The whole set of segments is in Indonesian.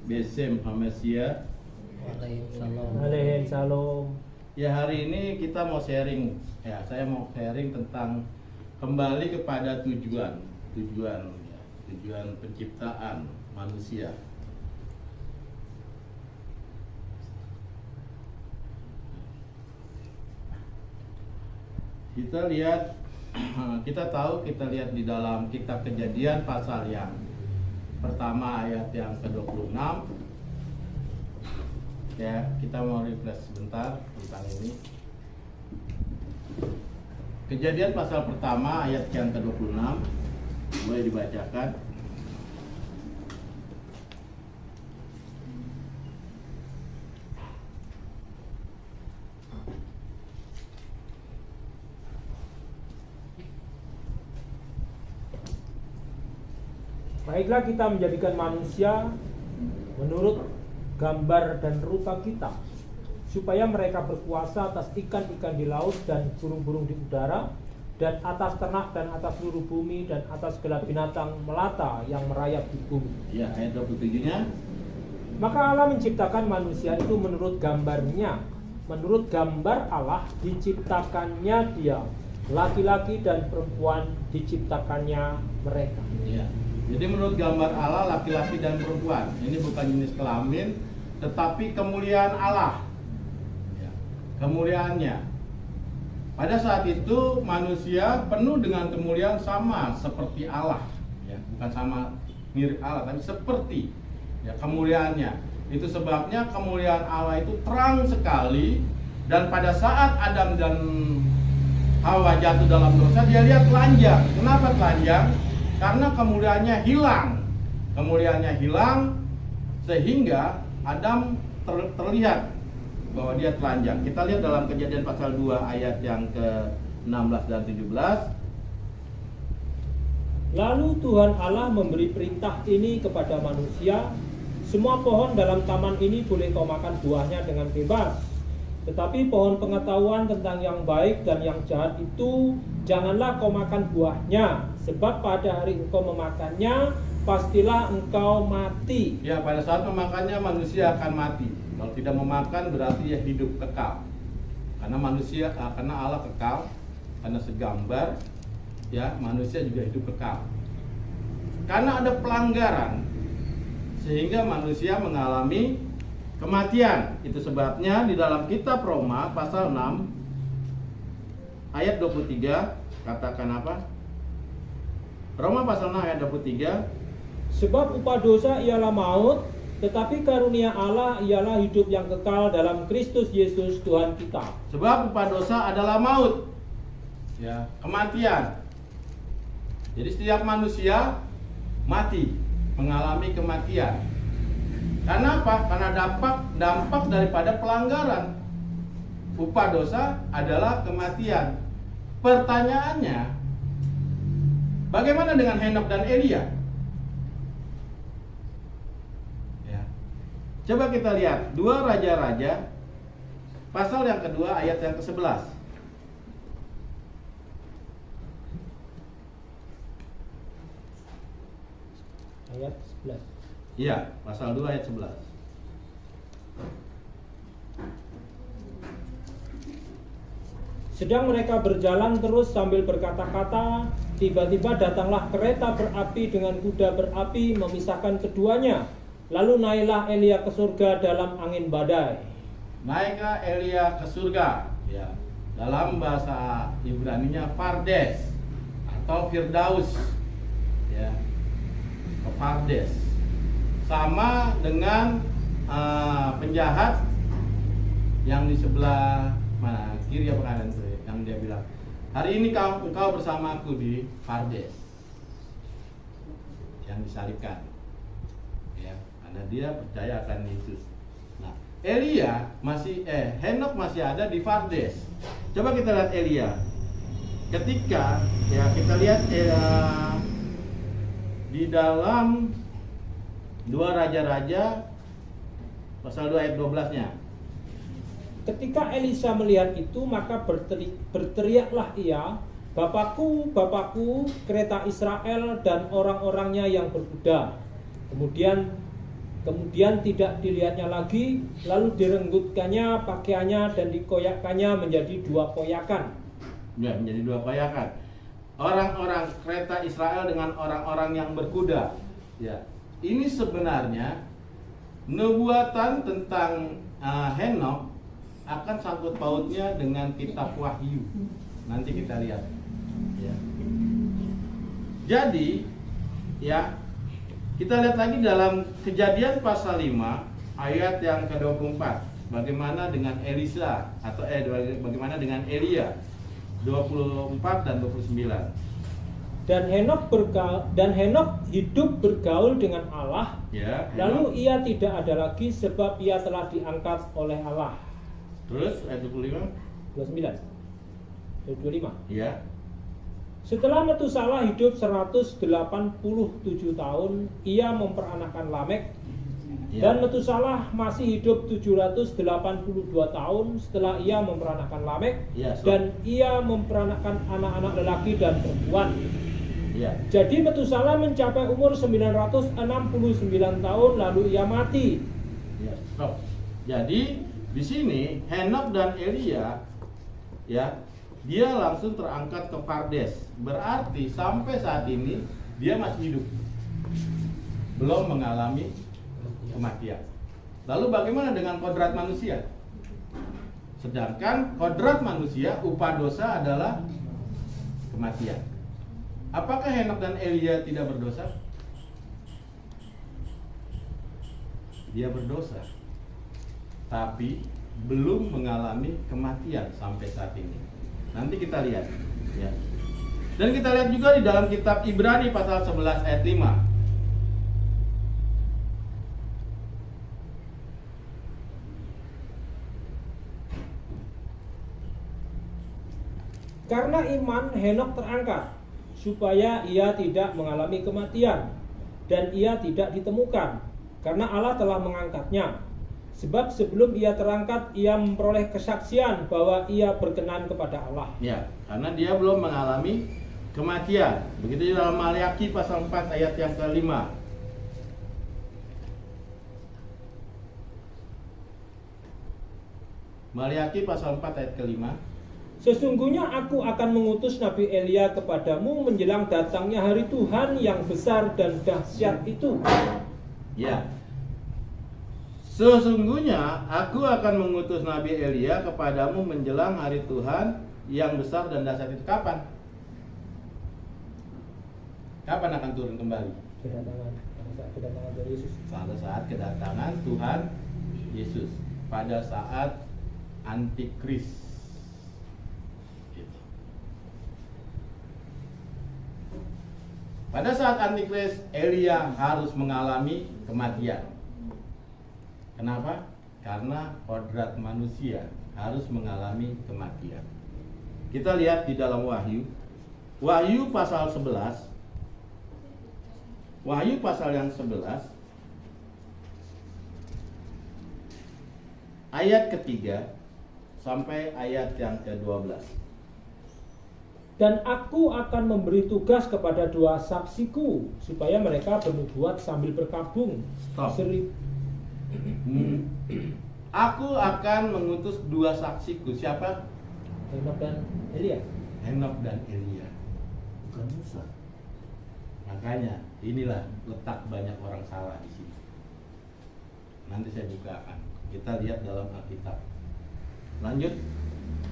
Besem Hamasia. Waalaikumsalam. Ya, hari ini kita mau sharing. Ya, saya mau sharing tentang kembali kepada tujuan penciptaan manusia. Kita lihat di dalam kitab Kejadian pasal yang pertama ayat yang ke-26. Ya, kita mau refresh sebentar tentang ini. Kejadian pasal pertama ayat yang ke-26 boleh dibacakan. Baiklah, kita menjadikan manusia menurut gambar dan rupa kita, supaya mereka berkuasa atas ikan-ikan di laut dan burung-burung di udara, dan atas ternak dan atas seluruh bumi, dan atas segala binatang melata yang merayap di bumi. Ya, ayat 27-nya. Maka Allah menciptakan manusia itu menurut gambarnya. Menurut gambar Allah diciptakannya dia, laki-laki dan perempuan diciptakannya mereka. Ya. Jadi menurut gambar Allah, laki-laki dan perempuan. Ini bukan jenis kelamin, tetapi kemuliaan Allah. Ya, kemuliaannya. Pada saat itu manusia penuh dengan kemuliaan sama seperti Allah. Ya, bukan sama mirip Allah, tapi seperti ya kemuliaannya. Itu sebabnya kemuliaan Allah itu terang sekali. Dan pada saat Adam dan Hawa jatuh dalam dosa, dia lihat telanjang. Kenapa telanjang? Karena kemuliaannya hilang sehingga Adam terlihat bahwa dia telanjang. Kita lihat dalam Kejadian pasal 2 ayat yang ke-16 dan 17. Lalu Tuhan Allah memberi perintah ini kepada manusia, semua pohon dalam taman ini boleh kau makan buahnya dengan bebas. Tetapi pohon pengetahuan tentang yang baik dan yang jahat itu janganlah kau makan buahnya, sebab pada hari engkau memakannya pastilah engkau mati. Ya, pada saat memakannya manusia akan mati. Kalau tidak memakan berarti ya hidup kekal. Karena Allah kekal, karena segambar, ya manusia juga hidup kekal. Karena ada pelanggaran, sehingga manusia mengalami kematian. Itu sebabnya di dalam kitab Roma pasal 6 ayat 23 katakan apa? Roma pasal 6 ayat 23. Sebab upah dosa ialah maut, tetapi karunia Allah ialah hidup yang kekal dalam Kristus Yesus Tuhan kita. Sebab upah dosa adalah maut. Ya, kematian. Jadi setiap manusia mati, mengalami kematian. Karena apa? Karena dampak daripada pelanggaran. Upah dosa adalah kematian. Pertanyaannya, bagaimana dengan Henok dan Elia? Ya. Coba kita lihat 2 Raja-Raja pasal yang kedua ayat yang ke-11. Ayat 11. Iya, pasal 2 ayat 11. Sedang mereka berjalan terus sambil berkata-kata, tiba-tiba datanglah kereta berapi dengan kuda berapi memisahkan keduanya. Lalu naiklah Elia ke surga dalam angin badai. Naiklah Elia ke surga. Ya. Dalam bahasa Ibraninya Fardes atau Firdaus. Ya. Ke Fardes. Sama dengan penjahat yang di sebelah mana, kiri apa kanan tuh, yang dia bilang, hari ini engkau bersamaku di Fardes, yang disalibkan, ya, karena dia percaya akan Yesus. Nah, Henok masih ada di Fardes. Coba kita lihat Elia. Ketika ya kita lihat di dalam 2 Raja-Raja pasal 2 ayat 12-nya. Ketika Elisa melihat itu, maka berteriaklah ia, Bapakku, kereta Israel dan orang-orangnya yang berkuda. Kemudian Kemudian tidak dilihatnya lagi, lalu direnggutkannya pakaiannya dan dikoyakkannya menjadi 2 koyakan. Ya, menjadi 2 koyakan. Orang-orang kereta Israel dengan orang-orang yang berkuda. Ya, ini sebenarnya nubuatan tentang Henokh akan sangkut pautnya dengan kitab Wahyu. Nanti kita lihat. Ya. Jadi, ya, kita lihat lagi dalam Kejadian pasal 5 ayat yang ke-24. Bagaimana dengan Elisa atau bagaimana dengan Elia? 24 dan 29. Dan Henokh hidup bergaul dengan Allah. Ya, Lalu ia tidak ada lagi sebab ia telah diangkat oleh Allah. Terus ayat 25. 29 ayat 25. Ya. Setelah Metusalah hidup 187 tahun, ia memperanakkan Lamek. Ya. Dan Metusalah masih hidup 782 tahun setelah ia memperanakkan Lamek. Ya, so. Dan ia memperanakkan anak-anak lelaki dan perempuan. Ya. Jadi Metusalah mencapai umur 969 tahun lalu ia mati. Ya, stop. Jadi di sini Henokh dan Elia, ya, dia langsung terangkat ke Pardes. Berarti sampai saat ini dia masih hidup, belum mengalami kematian. Lalu bagaimana dengan kodrat manusia? Sedangkan kodrat manusia, upah dosa adalah kematian. Apakah Henokh dan Elia tidak berdosa? Dia berdosa, tapi belum mengalami kematian sampai saat ini. Nanti kita lihat, ya. Dan kita lihat juga di dalam kitab Ibrani pasal 11 ayat 5. Karena iman Henokh terangkat supaya ia tidak mengalami kematian dan ia tidak ditemukan karena Allah telah mengangkatnya. Sebab sebelum ia terangkat ia memperoleh kesaksian bahwa ia berkenan kepada Allah. Ya, karena dia belum mengalami kematian. Begitu di dalam Maliaki pasal 4 ayat yang ke-5. Maliaki pasal 4 ayat ke-5. Sesungguhnya aku akan mengutus Nabi Elia kepadamu menjelang datangnya hari Tuhan yang besar dan dahsyat itu. Ya. Sesungguhnya aku akan mengutus Nabi Elia kepadamu menjelang hari Tuhan yang besar dan dahsyat itu. Kapan? Kapan akan turun kembali? Kedatangan dari Yesus. Pada saat kedatangan Tuhan Yesus. Pada saat Antikris. Gitu. Pada saat Antikris, Elia harus mengalami kematian. Kenapa? Karena kodrat manusia harus mengalami kematian. Kita lihat di dalam Wahyu. Wahyu pasal 11. Wahyu pasal yang 11 ayat ketiga sampai ayat yang ke-12. Dan aku akan memberi tugas kepada 2 saksiku supaya mereka bernubuat sambil berkabung. Stop. Aku akan mengutus 2 saksiku. Siapa? Henokh dan Elia. Henokh dan Elia. Bukan Musa. Makanya inilah letak banyak orang salah di sini. Nanti saya bukakan. Kita lihat dalam Alkitab. Lanjut.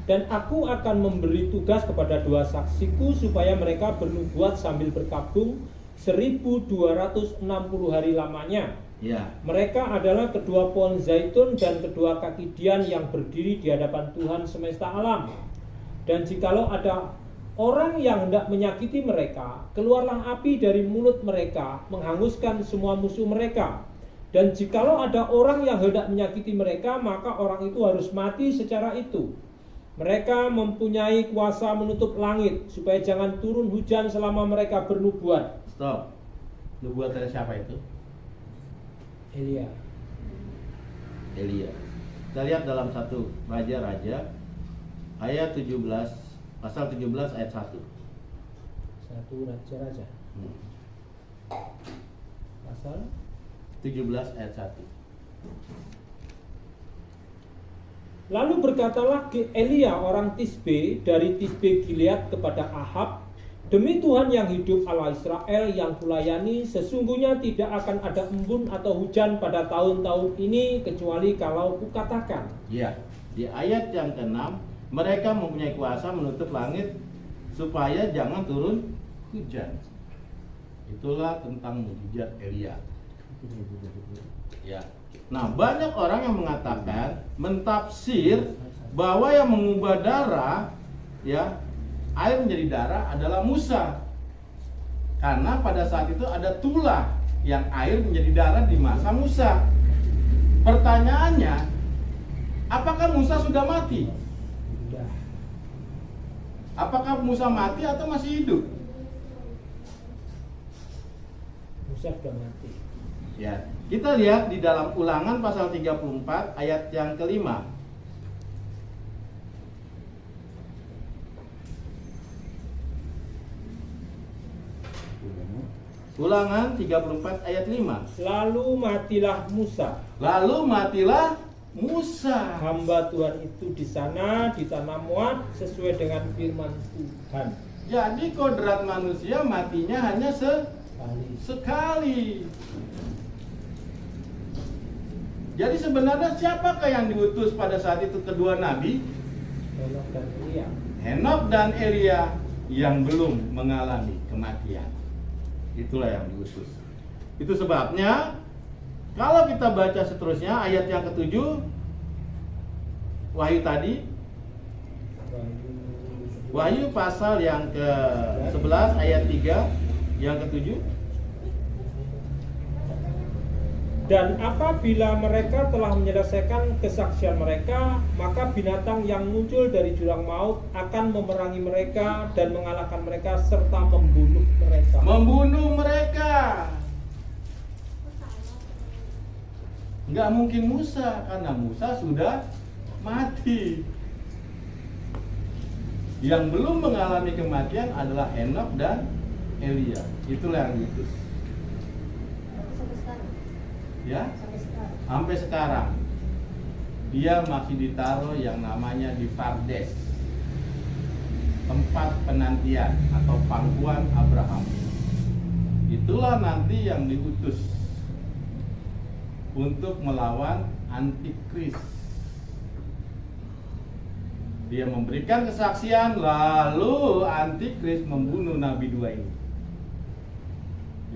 Dan aku akan memberi tugas kepada 2 saksiku supaya mereka bernubuat sambil berkabung 1260 hari lamanya. Ya. Mereka adalah kedua pohon zaitun dan kedua kaki dian yang berdiri di hadapan Tuhan semesta alam. Dan jikalau ada orang yang hendak menyakiti mereka, keluarlah api dari mulut mereka, menghanguskan semua musuh mereka. Dan jikalau ada orang yang hendak menyakiti mereka, maka orang itu harus mati secara itu. Mereka mempunyai kuasa menutup langit, supaya jangan turun hujan selama mereka bernubuat. Stop. Nubuat dari siapa itu? Elia. Elia. Kita lihat dalam 1 Raja-Raja ayat 17, pasal 17 ayat 1. 1 Raja-Raja. Pasal 17 ayat 1. Lalu berkatalah Elia orang Tisbe dari Tisbe Gilead kepada Ahab, demi Tuhan yang hidup Allah Israel yang kulayani, sesungguhnya tidak akan ada embun atau hujan pada tahun-tahun ini kecuali kalau kukatakan. Ya, di ayat yang ke-6, mereka mempunyai kuasa menutup langit supaya jangan turun hujan. Itulah tentang mukjizat Elia. Ya. Nah, banyak orang yang mengatakan, mentafsir bahwa yang mengubah darah, ya, air menjadi darah adalah Musa. Karena pada saat itu ada tulah yang air menjadi darah di masa Musa. Pertanyaannya, apakah Musa sudah mati? Sudah. Apakah Musa mati atau masih hidup? Musa sudah mati. Ya, kita lihat di dalam Ulangan pasal 34 ayat yang kelima. Ulangan 34 ayat 5. Lalu matilah Musa, Lalu matilah Musa. hamba Tuhan itu di sana di tanah Moab sesuai dengan firman Tuhan. Jadi kodrat manusia matinya hanya sekali. Jadi sebenarnya siapakah yang diutus pada saat itu kedua nabi? Henok dan Elia. Henok dan Elia yang belum mengalami kematian. Itulah yang diutus. Itu sebabnya kalau kita baca seterusnya ayat yang ke-7 Wahyu tadi, Wahyu pasal yang ke-11 ayat 3 yang ke-7. Dan apabila mereka telah menyelesaikan kesaksian mereka, maka binatang yang muncul dari jurang maut akan memerangi mereka dan mengalahkan mereka serta membunuh mereka. Membunuh mereka. Nggak mungkin Musa, karena Musa sudah mati. Yang belum mengalami kematian adalah Henok dan Elia. Itulah yang diutus. Ya, sampai sekarang dia masih ditaruh yang namanya di Pardes, tempat penantian atau pangkuan Abraham. Itulah nanti yang diutus untuk melawan antikris. Dia memberikan kesaksian, lalu antikris membunuh nabi dua ini,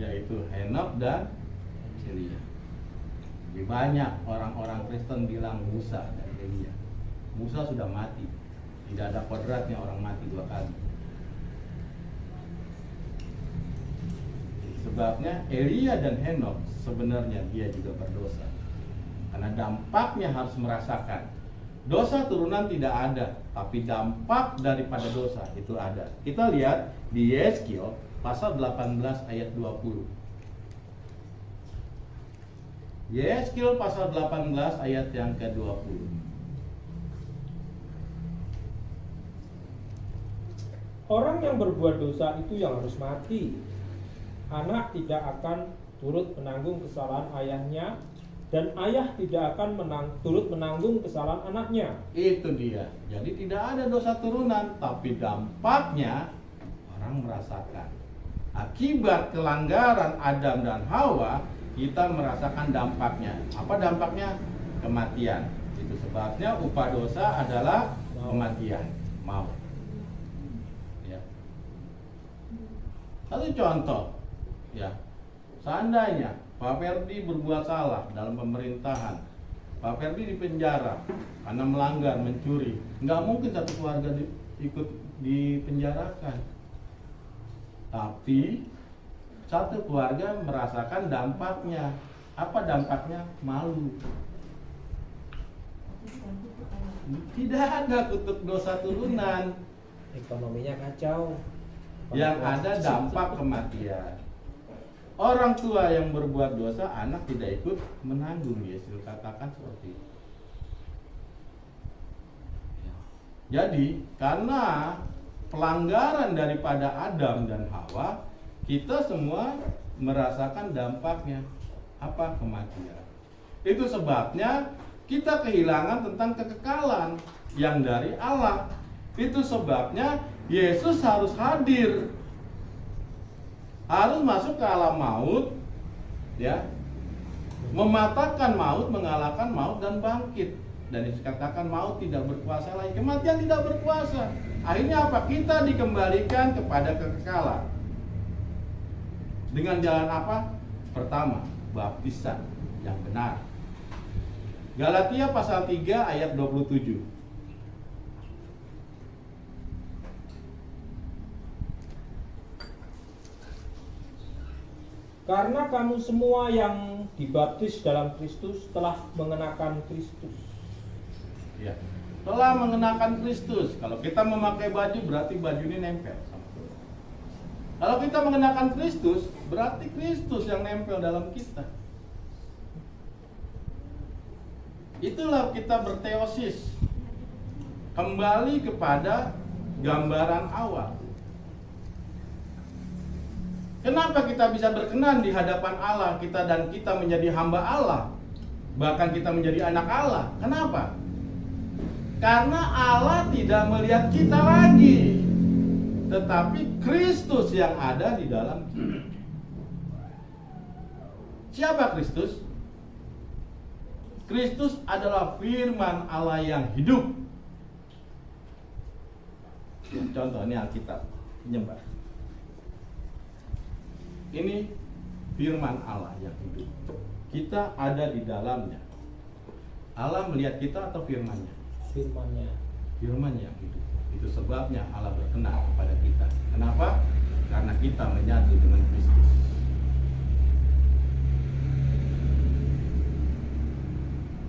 yaitu Henok dan Elia. Lebih banyak orang-orang Kristen bilang Musa dan Elia. Musa sudah mati. Tidak ada kodratnya orang mati dua kali. Sebabnya Elia dan Henok sebenarnya dia juga berdosa. Karena dampaknya harus merasakan. Dosa turunan tidak ada, tapi dampak daripada dosa itu ada. Kita lihat di Yeskiel pasal 18 ayat 20. Yeskiel pasal 18 ayat yang ke-20. Orang yang berbuat dosa itu yang harus mati. Anak tidak akan turut menanggung kesalahan ayahnya, dan ayah tidak akan turut menanggung kesalahan anaknya. Itu dia. Jadi tidak ada dosa turunan, tapi dampaknya orang merasakan. Akibat kelanggaran Adam dan Hawa, kita merasakan dampaknya. Apa dampaknya? Kematian. Itu sebabnya upah dosa adalah kematian, maut. Ya. Satu contoh, ya. Seandainya Pak Ferdi berbuat salah dalam pemerintahan, Pak Ferdi dipenjara karena melanggar, mencuri, nggak mungkin satu keluarga ikut dipenjarakan. Tapi satu keluarga merasakan dampaknya. Apa dampaknya? Malu. Tidak ada kutuk dosa turunan. Ekonominya kacau. Yang ada dampak kematian. Orang tua yang berbuat dosa, anak tidak ikut menanggung. Yesus katakan seperti itu. Jadi karena pelanggaran daripada Adam dan Hawa, kita semua merasakan dampaknya. apa? Kematian. Itu sebabnya kita kehilangan tentang kekekalan yang dari Allah. Itu sebabnya Yesus harus hadir, harus masuk ke alam maut, ya, mematahkan maut, mengalahkan maut dan bangkit. Dan dikatakan maut tidak berkuasa lagi, kematian tidak berkuasa. Akhirnya apa? Kita dikembalikan kepada kekekalan. Dengan jalan apa? Pertama, baptisan yang benar. Galatia pasal 3 ayat 27. Karena kamu semua yang dibaptis dalam Kristus telah mengenakan Kristus. Ya, telah mengenakan Kristus. Kalau kita memakai baju berarti baju ini nempel sama Tuhan. Kalau kita mengenakan Kristus, berarti Kristus yang nempel dalam kita. Itulah kita berteosis, kembali kepada gambaran awal. Kenapa kita bisa berkenan di hadapan Allah, kita menjadi hamba Allah, bahkan kita menjadi anak Allah? Kenapa? Karena Allah tidak melihat kita lagi, tetapi Kristus yang ada di dalam kita. Siapa Kristus? Kristus adalah firman Allah yang hidup. Contoh ini Alkitab, nyembah. Ini firman Allah yang hidup. Kita ada di dalamnya. Allah melihat kita atau firman-Nya? Firman-Nya. Firman-Nya yang hidup. Itu sebabnya Allah berkenan kepada kita. Kenapa? Karena kita menyatu dengan Kristus.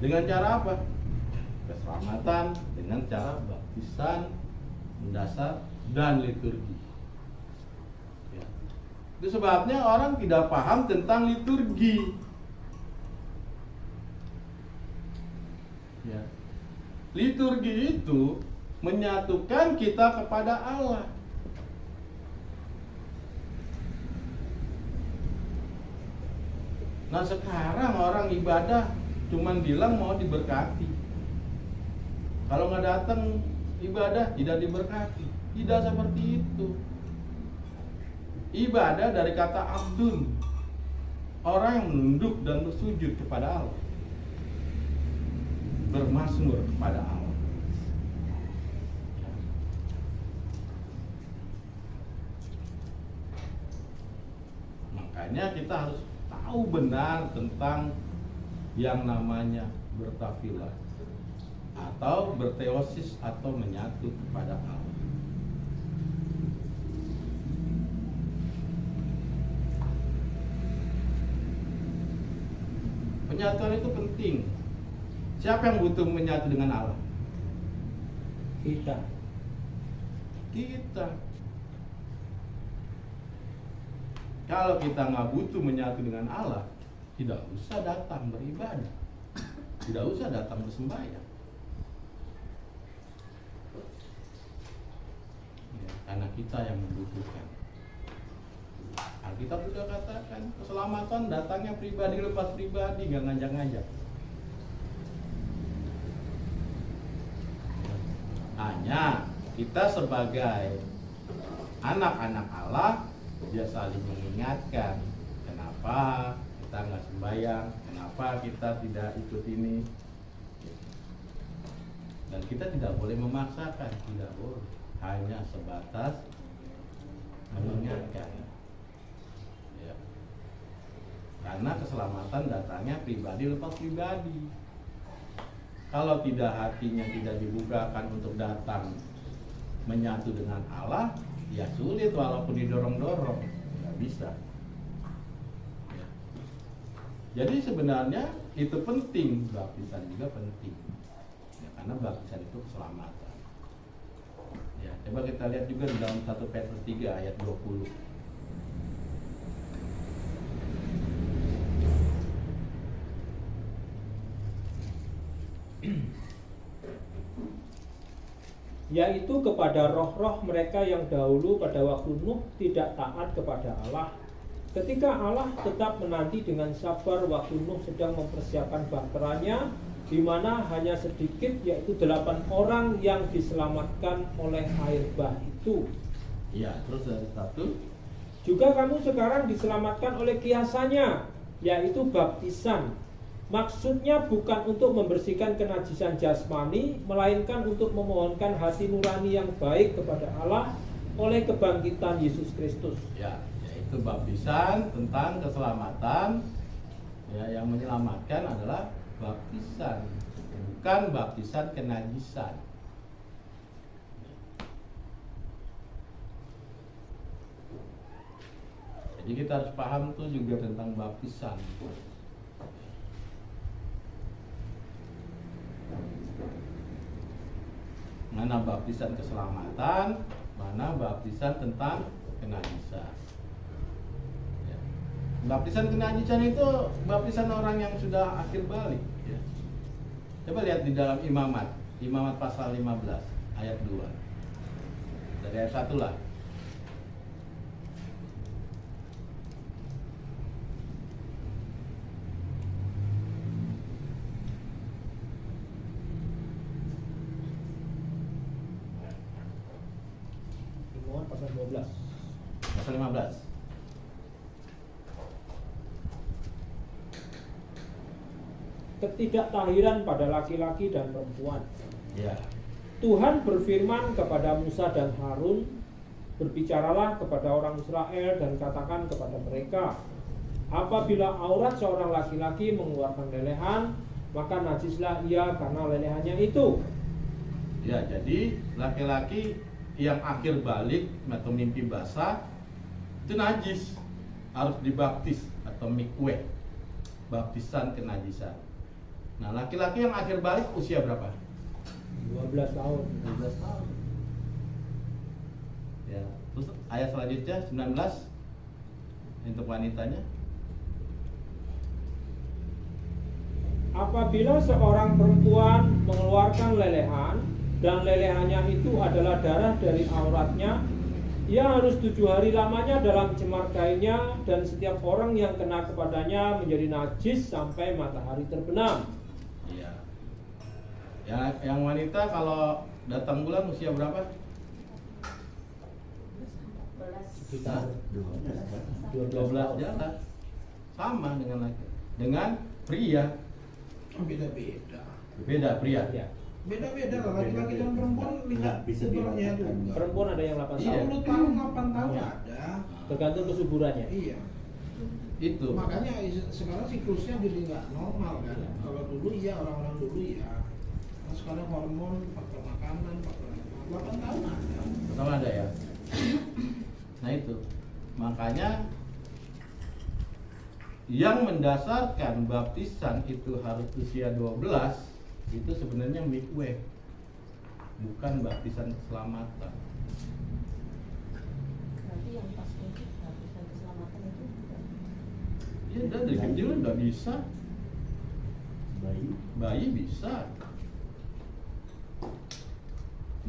Dengan cara apa? Keselamatan dengan cara baptisan mendasar dan liturgi. Ya. Itu sebabnya orang tidak paham tentang liturgi. Ya. Liturgi itu menyatukan kita kepada Allah. Nah sekarang orang ibadah cuman bilang mau diberkati. Kalau nggak datang ibadah tidak diberkati. Tidak seperti itu. Ibadah dari kata abdun, orang yang menunduk dan bersujud kepada Allah, bermazmur kepada Allah. Makanya kita harus tahu benar tentang yang namanya bertafilah atau berteosis atau menyatu kepada Allah. Penyatuan itu penting. Siapa yang butuh menyatu dengan Allah? Kita. Kalau kita nggak butuh menyatu dengan Allah, tidak usah datang beribadah, tidak usah datang bersembahyang. Ya, karena kita yang membutuhkan. Alkitab sudah katakan keselamatan datangnya pribadi lepas pribadi, nggak ngajak-ngajak. Hanya kita sebagai anak-anak Allah, dia saling mengingatkan kenapa kita nggak sembahyang, kenapa kita tidak ikut ini. Dan kita tidak boleh memaksakan, tidak boleh. Hanya sebatas mengingatkan. Ya. Karena keselamatan datangnya pribadi lepas pribadi. Kalau tidak hatinya tidak dibukakan untuk datang menyatu dengan Allah, ya sulit walaupun didorong-dorong, nggak bisa. Ya. Jadi sebenarnya itu penting, baptisan juga penting, ya, karena baptisan itu keselamatan. Ya, coba kita lihat juga di dalam 1 Petrus 3 ayat 20. Yaitu kepada roh-roh mereka yang dahulu pada waktu Nuh tidak taat kepada Allah, ketika Allah tetap menanti dengan sabar waktu Nuh sedang mempersiapkan bahteranya, di mana hanya sedikit, yaitu 8 orang yang diselamatkan oleh air bah itu. Ya, terus dari 1. Juga kamu sekarang diselamatkan oleh kiasannya, yaitu baptisan. Maksudnya bukan untuk membersihkan kenajisan jasmani, melainkan untuk memohonkan hati nurani yang baik kepada Allah oleh kebangkitan Yesus Kristus. Ya, yaitu baptisan tentang keselamatan. Ya, yang menyelamatkan adalah baptisan, bukan baptisan kenajisan. Jadi kita harus paham tuh juga tentang baptisan. Mana baptisan keselamatan, mana baptisan tentang kenajisan. Ya. Baptisan kenajisan itu baptisan orang yang sudah akhir balik. Ya. Coba lihat di dalam Imamat pasal 15 ayat 2. Dari ayat 1 lah. Pasal 12. Pasal 15. Ketidaktahiran pada laki-laki dan perempuan. Ya. Tuhan berfirman kepada Musa dan Harun, berbicaralah kepada orang Israel dan katakan kepada mereka, apabila aurat seorang laki-laki mengeluarkan lelehan, maka najislah ia karena lelehannya itu. Ya, jadi laki-laki yang akhir balik atau mimpi basah itu najis, harus dibaptis atau mikwe, baptisan kenajisan. Nah, laki-laki yang akhir balik usia berapa? 12 tahun. 12 tahun. Ya, terus ayat selanjutnya 19 untuk wanitanya. Apabila seorang perempuan mengeluarkan lelehan dan lelehannya itu adalah darah dari auratnya, ia harus 7 hari lamanya dalam cemar kainnya, dan setiap orang yang kena kepadanya menjadi najis sampai matahari terbenam. Iya. Yang wanita kalau datang bulan usia berapa? Sekitar 12 jalan. Sama dengan pria. Beda-beda. Beda pria. Ya. Beda-beda lah, laki-laki dan perempuan lihat Bisa ukurannya dilakukan. juga. Perempuan ada yang 8 Iya. tahun, 10 tahun, 8 tahun Iya. ada. tergantung kesuburannya. Iya. Itu. Makanya sekarang siklusnya jadi nggak normal kan. Iya. Kalau dulu iya, orang-orang dulu ya. Nah, sekarang hormon, faktor makanan, faktor 8 tahun ada. Sama ada ya. Nah itu. Makanya yang mendasarkan baptisan itu harus usia 12 itu sebenarnya mikwe, bukan baptisan keselamatan. Berarti yang pas itu baptisan keselamatan itu bukan? Ya udah dari kecil udah bisa, Bayi. bayi bisa.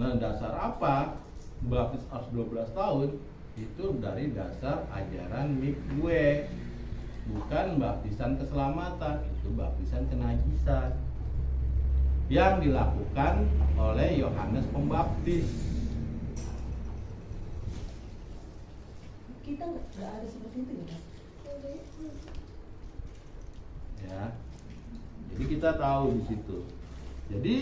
Nah dasar apa baptis harus 12 tahun? Itu dari dasar ajaran mikwe, bukan baptisan keselamatan, itu baptisan kenajisan yang dilakukan oleh Yohanes Pembaptis. Kita nggak ada seperti itu ya? Ya, jadi kita tahu di situ. Jadi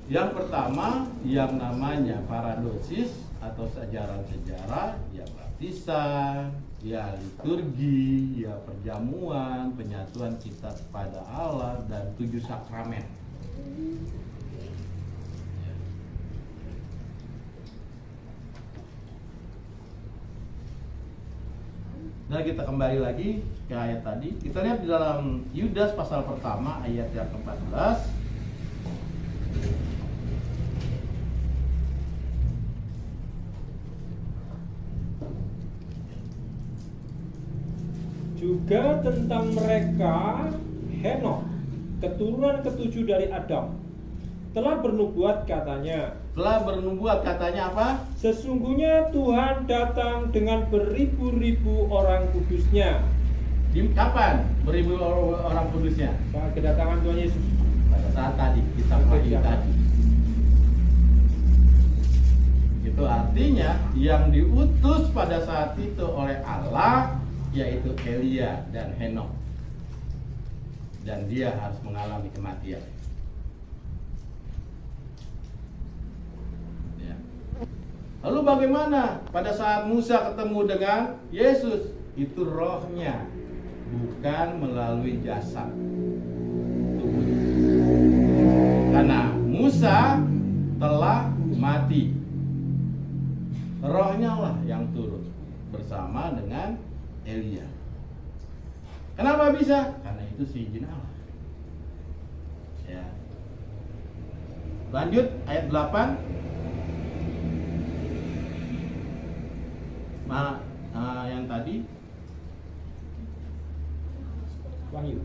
yang pertama yang namanya paradosis atau sejarah-sejarah, ya baptisan, ya liturgi, ya perjamuan, penyatuan kita kepada Allah, dan 7 sakramen. Nah kita kembali lagi ke ayat tadi. Kita lihat di dalam Yudas pasal pertama ayat yang ke-14. Juga tentang mereka, Henokh, keturunan ketujuh dari Adam. telah bernubuat katanya, Telah bernubuat katanya apa? sesungguhnya Tuhan datang dengan beribu-ribu orang kudusnya. Di kapan beribu orang kudusnya? Saat kedatangan Tuhan Yesus. Pada saat tadi kita Wahyu tadi. Itu artinya yang diutus pada saat itu oleh Allah yaitu Elia dan Henokh. Dan dia harus mengalami kematian. Ya. Lalu bagaimana pada saat Musa ketemu dengan Yesus? Itu rohnya, bukan melalui jasad tubuhnya. Karena Musa telah mati, rohnya lah yang turun bersama dengan Elia. Kenapa bisa? Karena itu seizin Allah. Ya. Lanjut ayat 8. Yang tadi Wahyu.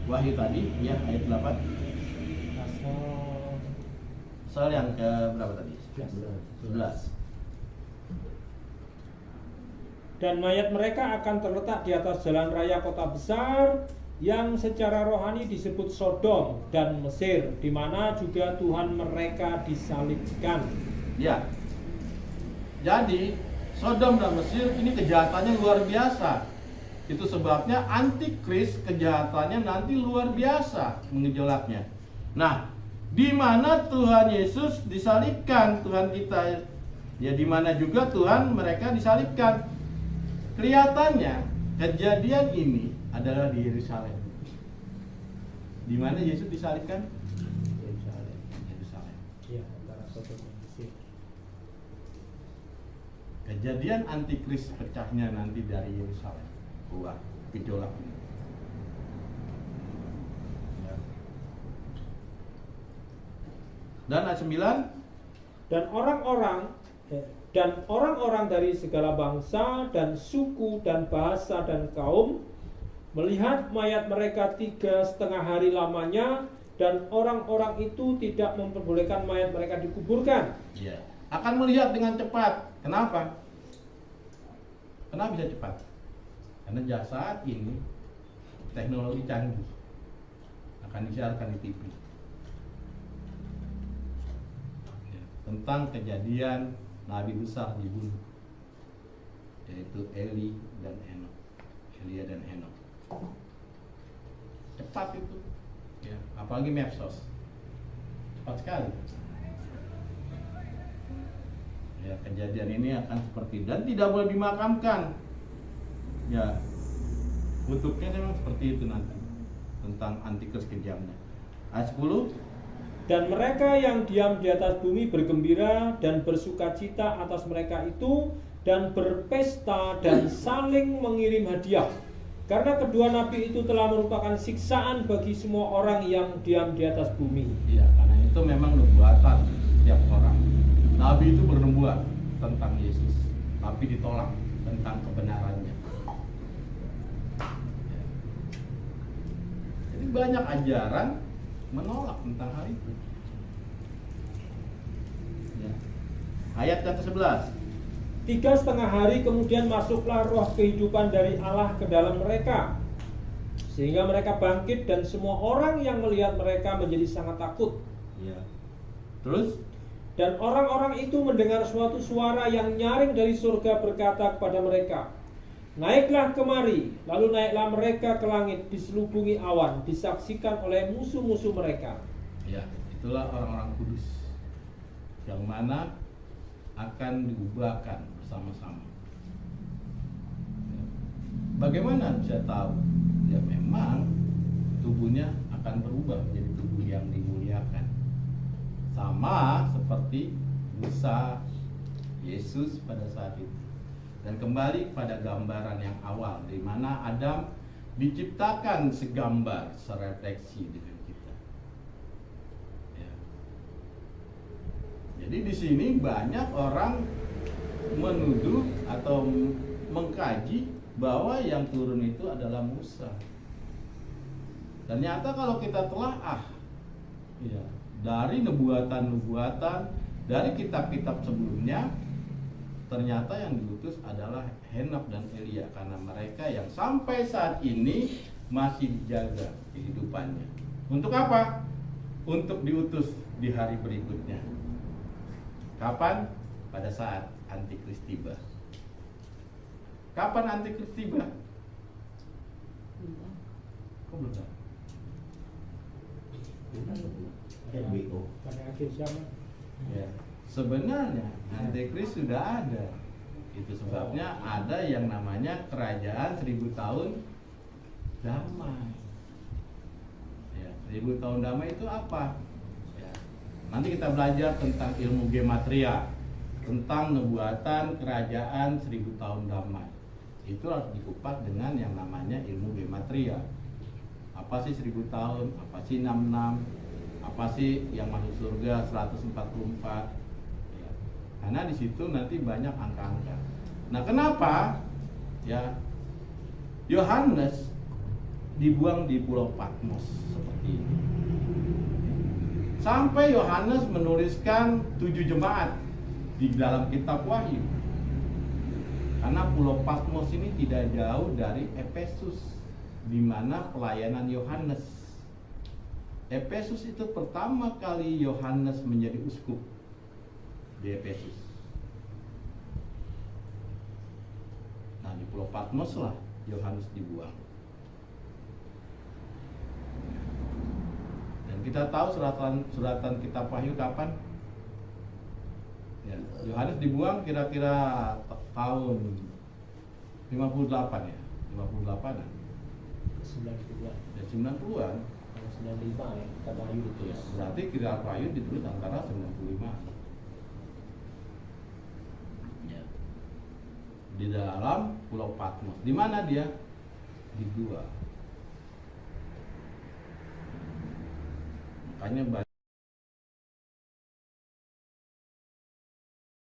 Wahyu tadi ya ayat 8. Pasal yang ke berapa tadi? 11. Dan mayat mereka akan terletak di atas jalan raya kota besar yang secara rohani disebut Sodom dan Mesir, di mana juga Tuhan mereka disalibkan. Ya. Jadi Sodom dan Mesir ini kejahatannya luar biasa. Itu sebabnya antikris kejahatannya nanti luar biasa mengejolaknya. Nah, di mana Tuhan Yesus disalibkan, Tuhan kita, ya di mana juga Tuhan mereka disalibkan. Kelihatannya kejadian ini adalah di Yerusalem. Di mana Yesus disalibkan? Yerusalem. Yerusalem. Ya, antara Sodom dan Mesir. Kejadian antikris pecahnya nanti dari Yerusalem. Keluar gejolak ini. Ya. Dan ayat 9, dan orang-orang dari segala bangsa dan suku dan bahasa dan kaum melihat mayat mereka 3,5 hari lamanya, dan orang-orang itu tidak memperbolehkan mayat mereka dikuburkan. ya, akan melihat dengan cepat. Kenapa? Kenapa bisa cepat? Karena saat ini teknologi canggih akan disiarkan di TV ya, tentang kejadian nabi besar dibunuh, yaitu Elia dan Henokh. Cepat itu, ya, apalagi medsos, cepat sekali. Ya, kejadian ini akan seperti, dan tidak boleh dimakamkan. Ya, bentuknya memang seperti itu nanti tentang antikris kejamnya. Ayat 10. Dan mereka yang diam di atas bumi bergembira dan bersukacita atas mereka itu, dan berpesta dan saling mengirim hadiah, karena kedua nabi itu telah merupakan siksaan bagi semua orang yang diam di atas bumi. Iya, karena itu memang nubuatan setiap orang. Nabi itu bernubuat tentang Yesus, tapi ditolak tentang kebenarannya. Ya. Jadi banyak ajaran menolak tentang hal itu. Ya. Ayat yang ke-11. 3,5 hari kemudian masuklah roh kehidupan dari Allah ke dalam mereka, sehingga mereka bangkit, dan semua orang yang melihat mereka menjadi sangat takut. Ya. Terus Dan orang-orang itu mendengar suatu suara yang nyaring dari surga berkata kepada mereka, "Naiklah kemari." Lalu naiklah mereka ke langit, diselubungi awan, disaksikan oleh musuh-musuh mereka. ya, itulah orang-orang kudus yang mana akan diubahkan bersama-sama. Ya. Bagaimana bisa tahu? Ya memang tubuhnya akan berubah menjadi tubuh yang dimuliakan. Sama seperti Musa, Yesus pada saat itu. Dan kembali pada gambaran yang awal, di mana Adam diciptakan segambar, serefleksi dengan kita. Ya. Jadi di sini banyak orang menuduh atau mengkaji bahwa yang turun itu adalah Musa. Ternyata kalau kita telaah, ya, dari nubuatan-nubuatan, dari kitab-kitab sebelumnya, ternyata yang diutus adalah Henok dan Elia, karena mereka yang sampai saat ini masih dijaga kehidupannya. Untuk apa? Untuk diutus di hari berikutnya. Kapan? Pada saat Antikris tiba. Kapan Antikris tiba? Kok belum tahu? RBO. Pada akhir zaman. Ya. Sebenarnya Antikris sudah ada. Itu sebabnya ada yang namanya kerajaan 1000 tahun damai. Ya, 1000 tahun damai itu apa? Ya. Nanti kita belajar tentang ilmu gematria, tentang nubuatan kerajaan 1000 tahun damai. Itu harus dikupas dengan yang namanya ilmu gematria. Apa sih 1000 tahun? Apa sih 66? Apa sih yang masuk surga 144? Ya. Karena di situ nanti banyak angka-angka. Nah, kenapa ya Yohanes dibuang di Pulau Patmos seperti ini? Sampai Yohanes menuliskan 7 jemaat di dalam kitab Wahyu. Karena Pulau Patmos ini tidak jauh dari Efesus, di mana pelayanan Yohanes. Efesus itu pertama kali Yohanes menjadi uskup di Efesus. Nah, di Pulau Patmos lah Yohanes dibuang. Dan kita tahu suratan kitab Wahyu kapan? Ya, Yohanes dibuang kira-kira tahun 58 ya, 58-an. 90-an. Ya, 90-an. Tahun 95 ya, kita Wahyu itu ya. Berarti kitab Wahyu ditulis antara 95. Ya. Di dalam Pulau Patmos. Di mana dia? Di gua. Makanya